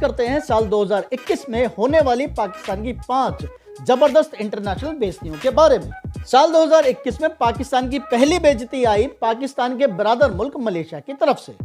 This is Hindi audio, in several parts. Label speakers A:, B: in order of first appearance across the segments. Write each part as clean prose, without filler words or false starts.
A: करते हैं साल 2021 में होने वाली पाकिस्तान की 5 जबरदस्त इंटरनेशनल बेइज्जतियों के बारे में। साल 2021 में पाकिस्तान की पहली बेइज्जती आई पाकिस्तान के बरादर मुल्क मलेशिया की तरफ से।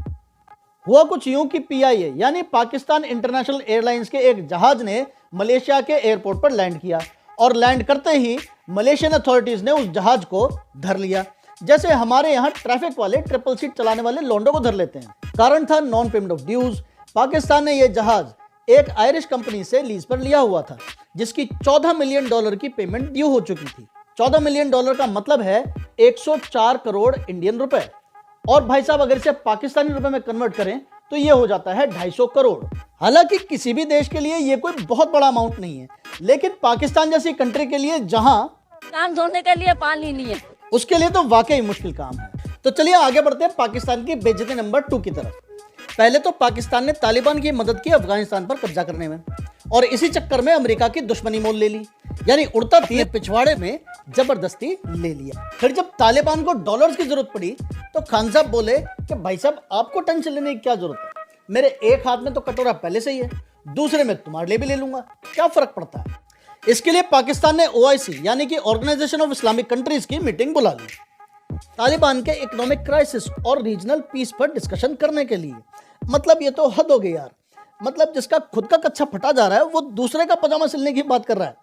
A: हुआ कुछ यूं कि PIA यानी पाकिस्तान इंटरनेशनल एयरलाइंस के एक जहाज ने मलेशिया के एयरपोर्ट पर लैंड किया और लैंड करते ही मलेशियन अथॉरिटीज ने उस जहाज को धर लिया, जैसे हमारे यहाँ ट्रैफिक वाले ट्रिपल सीट चलाने वाले लोंडो को धर लेते हैं। कारण था non payment of dues. Pakistan ने यह जहाज एक आयरिश कंपनी से लीज पर लिया हुआ था जिसकी $14 मिलियन की पेमेंट ड्यू हो चुकी थी। $14 मिलियन का मतलब है 104 करोड़ इंडियन रुपए, और भाई साहब अगर इसे पाकिस्तानी रुपए में कन्वर्ट करें तो ये हो जाता है 250 करोड़। हालांकि किसी भी देश के लिए ये कोई बहुत बड़ा अमाउंट नहीं है, लेकिन पाकिस्तान जैसी कंट्री के लिए जहां
B: काम धोने के लिए पानी नहीं है,
A: उसके लिए तो वाकई मुश्किल काम है। तो चलिए आगे बढ़ते हैं पाकिस्तान की बेइज्जती नंबर 2 की तरफ। पहले तो पाकिस्तान ने तालिबान की मदद की अफगानिस्तान पर कब्जा करने में, और इसी चक्कर में अमेरिका की दुश्मनी मोल ले ली, यानी उड़ता तीर पिछवाड़े में जबरदस्ती ले लिया। फिर जब तालिबान को डॉलर्स की जरूरत पड़ी तो खान साहब बोले कि भाई साहब आपको टेंशन लेने की क्या जरूरत है, मेरे एक हाथ में तो कटोरा पहले से ही है, दूसरे में तुम्हारे लिए भी ले लूंगा, क्या फर्क पड़ता है। इसके लिए पाकिस्तान ने OIC यानी कि ऑर्गेनाइजेशन ऑफ इस्लामिक कंट्रीज की मीटिंग बुला ली, तालिबान के इकोनॉमिक क्राइसिस और रीजनल पीस पर डिस्कशन करने के लिए। मतलब ये तो हद हो गई यार, मतलब जिसका खुद का कच्चा फटा जा रहा है वो दूसरे का पजामा सिलने की बात कर रहा है।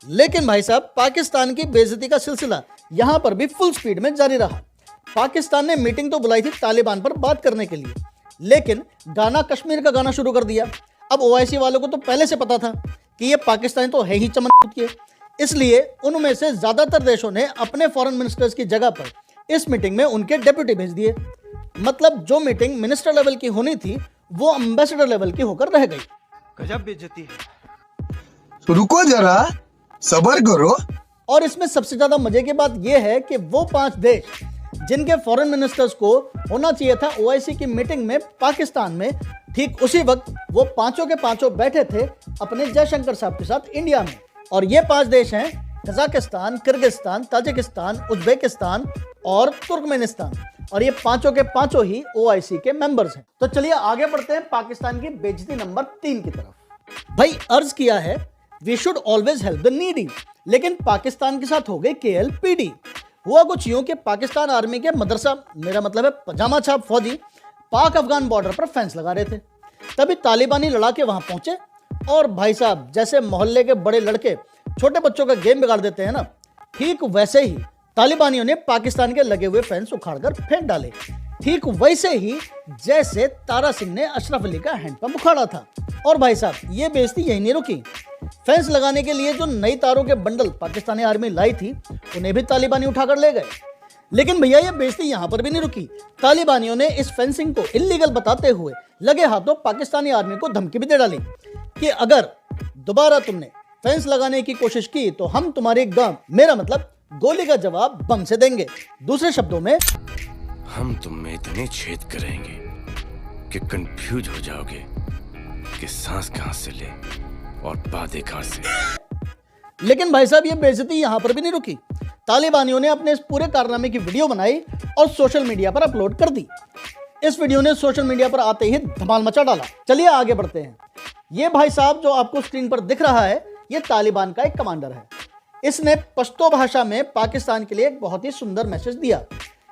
A: लेकिन भाई साहब पाकिस्तान की बेइज्जती का सिलसिला यहां पर भी फुल स्पीड में जारी रहा। पाकिस्तान ने मीटिंग तो बुलाई थी तालिबान पर बात करने के लिए, लेकिन गाना कश्मीर का गाना शुरू कर दिया। अब OIC वालों को तो पहले से पता था कि ये पाकिस्तानी तो है ही चमन के, इसलिए उनमें से ज्यादातर देशों ने अपने फॉरेन मिनिस्टर्स की जगह पर इस मीटिंग में उनके डेप्यूटी भेज दिए। मतलब जो मीटिंग मिनिस्टर लेवल की होनी थी वो एम्बेसडर लेवल की होकर रह गई।
C: गजब बेइज्जती है।
D: तो रुको जरा, सब्र करो।
A: और इसमें सबसे ज्यादा मजे की बात यह है कि वो 5 देश जिनके फॉरेन मिनिस्टर्स को होना चाहिए था OIC की मीटिंग में पाकिस्तान में, ठीक उसी वक्त वो पांचों के पांचों बैठे थे अपने जयशंकर साहब के साथ इंडिया में। और ये 5 देश हैं कजाकिस्तान, किर्गिस्तान, ताजिकिस्तान, उज्बेकिस्तान और तुर्कमेनिस्तान, और ये पांचों के पांचों ही OIC के मेंबर्स हैं। तो चलिए आगे बढ़ते हैं पाकिस्तान की बेइज्जती नंबर 3 की तरफ। भाई अर्ज किया है we should always help the needy, लेकिन पाकिस्तान के साथ हो गई KLPD। हुआ कुछ यूं कि पाकिस्तान आर्मी के मदरसा, मेरा मतलब है पजामा छाप फौजी, पाक अफगान बॉर्डर पर फेंस लगा रहे थे। तभी तालिबानी लड़ाके वहां पहुंचे, और भाई साहब जैसे मोहल्ले के बड़े लड़के छोटे बच्चों का गेम बिगाड़ देते हैं ना, ठीक वैसे ही तालिबानियों ने पाकिस्तान के लगे हुए फेंस उखाड़कर फेंक डाले, ठीक वैसे ही जैसे तारा सिंह ने अशरफ अली का हैंडपंप उखाड़ा था। और भाई साहब ये बेइज्जती यही नहीं रुकी, फेंस लगाने के लिए जो नई तारों के बंडल पाकिस्तानी आर्मी लाई थी उन्हें भी तालिबानी उठाकर ले गए। लेकिन भैया ये बेइज्जती यहां पर भी नहीं रुकी, तालिबानियों ने इस फेंसिंग को इल्लीगल बताते हुए लगे हाथों पाकिस्तानी आर्मी को धमकी भी दे डाली कि अगर दोबारा तुमने फेंस लगाने की कोशिश की तो हम तुम्हारी गांव, मेरा मतलब गोली का जवाब बम से देंगे। दूसरे शब्दों में
E: हम तुम में इतने छेद करेंगे कि कंफ्यूज हो जाओगे कि सांस कहां से ले और बातें कहां से।
A: लेकिन भाई साहब ये बेइज्जती यहां पर भी नहीं रुकी, तालिबानियों ने अपने इस पूरे कारनामे की वीडियो बनाई और सोशल मीडिया पर अपलोड कर दी। इस वीडियो ने सोशल मीडिया पर आते ही धमाल मचा डाला। चलिए आगे बढ़ते हैं। ये भाई साहब जो आपको स्क्रीन पर दिख रहा है ये तालिबान का एक कमांडर है। इसने पश्तो भाषा में पाकिस्तान के लिए एक बहुत ही सुंदर मैसेज दिया,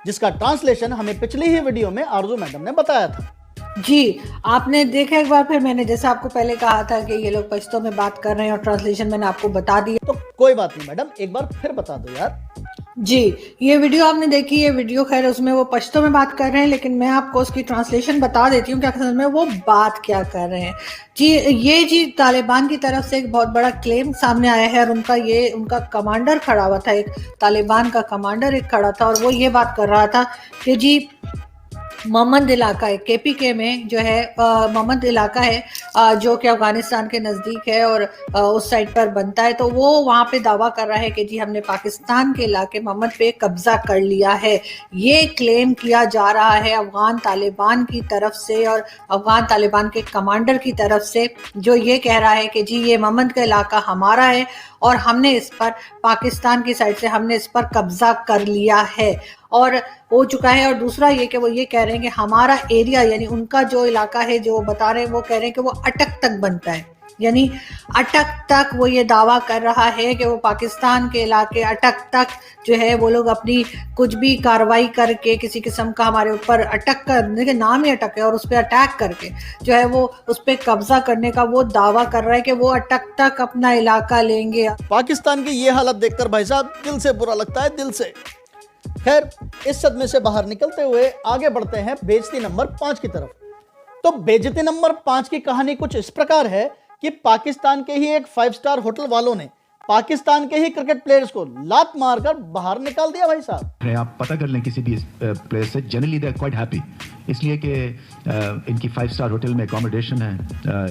A: जिसका ट्रांसलेशन हमें पिछली ही वीडियो में आरजू मैडम ने बताया था।
F: जी, आपने देखा एक बार, फिर मैंने जैसे आपको पहले कहा था कि ये लोग पश्तो में बात कर रहे हैं और ट्रांसलेशन मैंने आपको बता दिया।
A: तो कोई बात नहीं मैडम, एक बार फिर बता दो यार।
F: जी, ये वीडियो आपने देखी, ये वीडियो खैर उसमें वो पश्तो में बात कर रहे हैं, लेकिन मैं आपको उसकी ट्रांसलेशन बता देती हूँ क्या असल में वो बात क्या कर रहे हैं। जी तालिबान की तरफ से एक बहुत बड़ा क्लेम सामने आया है, और उनका कमांडर खड़ा हुआ था, एक तालिबान का कमांडर एक खड़ा था, और वो ये बात कर रहा था कि जी मोहम्मद इलाका है, KPK में जो है मोहम्मद इलाका है जो कि अफगानिस्तान के नज़दीक है और उस साइड पर बनता है, तो वो वहाँ पे दावा कर रहा है कि जी हमने पाकिस्तान के इलाके मोहम्मद पे कब्जा कर लिया है। ये क्लेम किया जा रहा है अफगान तालिबान की तरफ से और अफगान तालिबान के कमांडर की तरफ से, जो ये कह रहा है कि जी ये मोहम्मद का इलाका हमारा है और हमने इस पर पाकिस्तान की साइड से हमने इस पर कब्जा कर लिया है। और हो चुका है। और दूसरा ये कि वो ये कह रहे हैं कि हमारा एरिया यानी उनका जो इलाका है जो बता रहे हैं वो कह रहे हैं कि वो अटक तक बनता है, यानी अटक तक वो ये दावा कर रहा है कि वो पाकिस्तान के इलाके अटक तक जो है वो लोग अपनी कुछ भी कार्रवाई करके किसी किस्म का हमारे ऊपर अटक कर, देखिए नाम ही अटक है, और उस पर अटैक करके जो है वो उस पर कब्जा करने का वो दावा कर रहा है कि वो अटक तक अपना इलाका लेंगे।
A: पाकिस्तान की ये हालत देखकर भाई साहब दिल से बुरा लगता है, दिल से। खैर, इस सदमे से बाहर निकलते हुए आगे बढ़ते हैं बेइज्जती नंबर 5 की तरफ। तो बेइज्जती नंबर 5 की कहानी कुछ इस प्रकार है कि पाकिस्तान के ही एक 5 स्टार होटल वालों ने पाकिस्तान के ही क्रिकेट प्लेयर्स को लात मारकर बाहर निकाल दिया भाई साहब।
G: आप पता कर लें किसी भी प्लेयर से, generally they are quite happy, इसलिए कि इनकी 5 स्टार होटल में अकोमोडेशन है,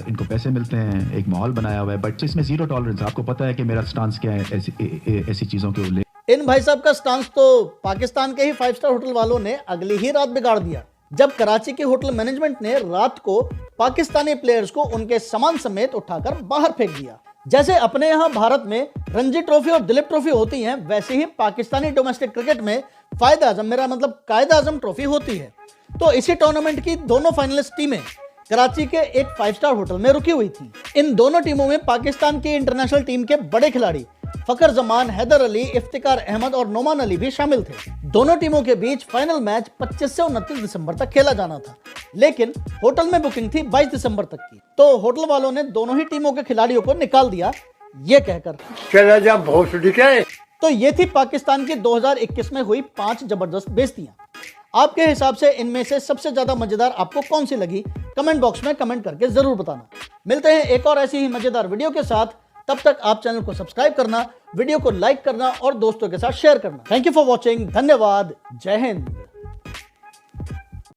G: इनको पैसे मिलते हैं, एक माहौल बनाया हुआ है, बट इसमें जीरो टॉलरेंस। आपको पता है कि मेरा स्टांस क्या है ऐसी चीज़ों के लिए।
A: इन भाई साहब का स्टांस तो पाकिस्तान के ही 5 स्टार होटल वालों ने अगली ही रात बिगाड़ दिया, जब कराची की होटल मैनेजमेंट ने रात को पाकिस्तानी प्लेयर्स को उनके सामान समेत उठाकर बाहर फेंक दिया। जैसे अपने यहाँ भारत में रणजी ट्रॉफी और दिलीप ट्रॉफी होती हैं, वैसे ही पाकिस्तानी डोमेस्टिक क्रिकेट में फायदा आजम, मेरा मतलब कायद आजम ट्रॉफी होती है। तो इसी टूर्नामेंट की दोनों फाइनलिस्ट टीमें कराची के एक 5 स्टार होटल में रुकी हुई थी। इन दोनों टीमों में पाकिस्तान की इंटरनेशनल टीम के बड़े खिलाड़ी फकर जमान, हैदर अली, इफ्तिकार अहमद और नोमान अली भी शामिल थे। दोनों टीमों के बीच फाइनल मैच 25 से 29 दिसंबर तक खेला जाना था, लेकिन होटल में बुकिंग थी 22 दिसंबर तक की। तो होटल वालों ने दोनों ही टीमों के खिलाड़ियों को निकाल दिया, ये कहकर
H: चला जा भोसड़ी के।
A: तो ये थी पाकिस्तान की 2021 में हुई 5 जबरदस्त बेइज्जतियां। आपके हिसाब से इनमें से सबसे ज्यादा मजेदार आपको कौन सी लगी? कमेंट बॉक्स में कमेंट करके जरूर बताना। मिलते हैं एक और ऐसी ही मजेदार वीडियो के साथ, तब तक आप चैनल को सब्सक्राइब करना, वीडियो को लाइक करना और दोस्तों के साथ शेयर करना। थैंक यू फॉर वॉचिंग, धन्यवाद, जय हिंद।